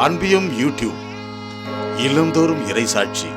அன்பியும் YouTube இல்லந்தோறும் இறைசாட்சி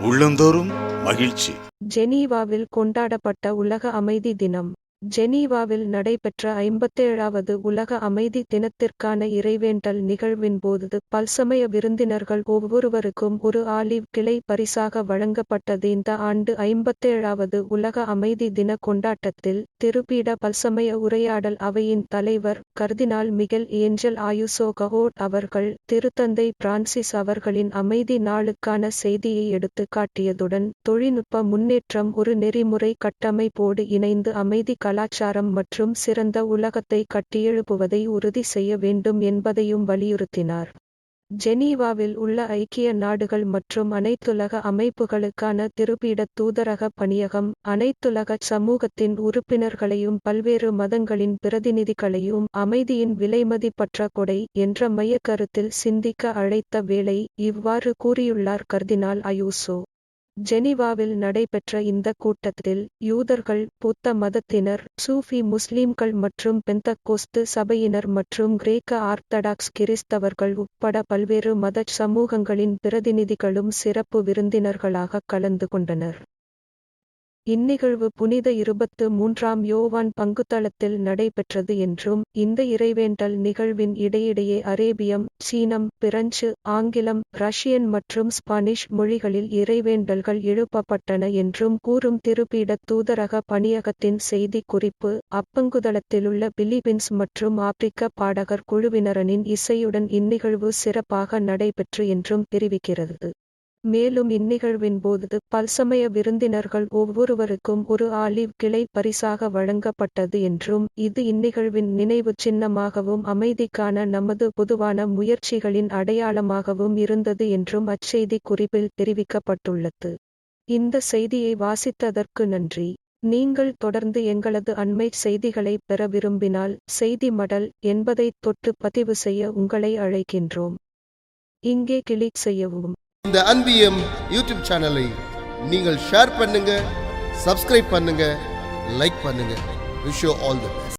உள்ளந்தோறும் மகிழ்ச்சி. ஜெனீவாவில் கொண்டாடப்பட்ட உலக அமைதி தினம். ஜெனீவாவில் நடைபெற்ற 57வது உலக அமைதி தினத்திற்கான இறைவேண்டல் நிகழ்வின் போது பல்சமய விருந்தினர்கள் ஒவ்வொருவருக்கும் ஒரு ஆலிவ் கிளை பரிசாக வழங்கப்பட்டது. இந்த ஆண்டு 57வது உலக அமைதி தின கொண்டாட்டத்தில் திருப்பீட பல்சமய உரையாடல் அவையின் தலைவர் கர்தினால் மிகெல் ஏஞ்சல் ஆயுசோ கஹோட் அவர்கள் திருத்தந்தை பிரான்சிஸ் அவர்களின் அமைதி நாளுக்கான செய்தியை எடுத்து காட்டியதுடன் தொழில்நுட்ப முன்னேற்றம் ஒரு நெறிமுறை கட்டமைப்போடு இணைந்து அமைதி கலாச்சாரம் மற்றும் சிறந்த உலகத்தை கட்டியெழுப்புவதை உறுதி செய்ய வேண்டும் என்பதையும் வலியுறுத்தினார். ஜெனீவாவில் உள்ள ஐக்கிய நாடுகள் மற்றும் அனைத்துலக அமைப்புகளுக்கான திருப்பீட தூதரக பணியகம் அனைத்துலக சமூகத்தின் உறுப்பினர்களையும் பல்வேறு மதங்களின் பிரதிநிதிகளையும் அமைதியின் விலைமதிப்பற்ற கொடை என்ற மையக்கருத்தில் சிந்திக்க அழைத்த வேளை இவ்வாறு கூறியுள்ளார் கர்தினால் ஆயுசோ. ஜெனீவாவில் நடைபெற்ற இந்த கூட்டத்தில் யூதர்கள், புத்த மதத்தினர், சூஃபி முஸ்லிம்கள் மற்றும் பெந்தகோஸ்து சபையினர் மற்றும் கிரேக்க ஆர்த்தடாக்ஸ் கிறிஸ்தவர்கள் உட்பட பல்வேறு மத சமூகங்களின் பிரதிநிதிகளும் சிறப்பு விருந்தினர்களாக கலந்து கொண்டனர். இந்நிகழ்வு புனித 23ஆம் யோவான் பங்குத்தளத்தில் நடைபெற்றது என்றும் இந்த இறைவேண்டல் நிகழ்வின் இடையிடையே அரேபியம், சீனம், பிரெஞ்சு, ஆங்கிலம், ரஷ்யன் மற்றும் ஸ்பானிஷ் மொழிகளில் இறைவேண்டல்கள் எழுப்பப்பட்டன என்றும் கூறும் திருப்பீட தூதரக பணியகத்தின் செய்தி குறிப்பு. அப்பங்குதளத்திலுள்ள பிலிப்பீன்ஸ் மற்றும் ஆப்பிரிக்க பாடகர் குழுவினரின் இசையுடன் இந்நிகழ்வு சிறப்பாக நடைபெற்று என்றும் தெரிவிக்கிறது. மேலும் இந்நிகழ்வின் போது பல்சமய விருந்தினர்கள் ஒவ்வொருவருக்கும் ஒரு ஆலிவ் கிளை பரிசாக வழங்கப்பட்டது என்றும் இது இந்நிகழ்வின் நினைவு சின்னமாகவும் அமைதிக்கான நமது பொதுவான முயற்சிகளின் அடையாளமாகவும் இருந்தது என்றும் அச்செய்தி குறிப்பில் தெரிவிக்கப்பட்டுள்ளது. இந்த செய்தியை வாசித்ததற்கு நன்றி. நீங்கள் தொடர்ந்து எங்களது அண்மை செய்திகளை பெற விரும்பினால் செய்தி மடல் என்பதை தொட்டு பதிவு செய்ய உங்களை அழைக்கின்றோம். இங்கே கிளிக் செய்யவும். இந்த அன்பியம் யூடியூப் சேனலை நீங்கள் ஷேர் பண்ணுங்க, சப்ஸ்கிரைப் பண்ணுங்க, லைக் பண்ணுங்க. Wish you all the best.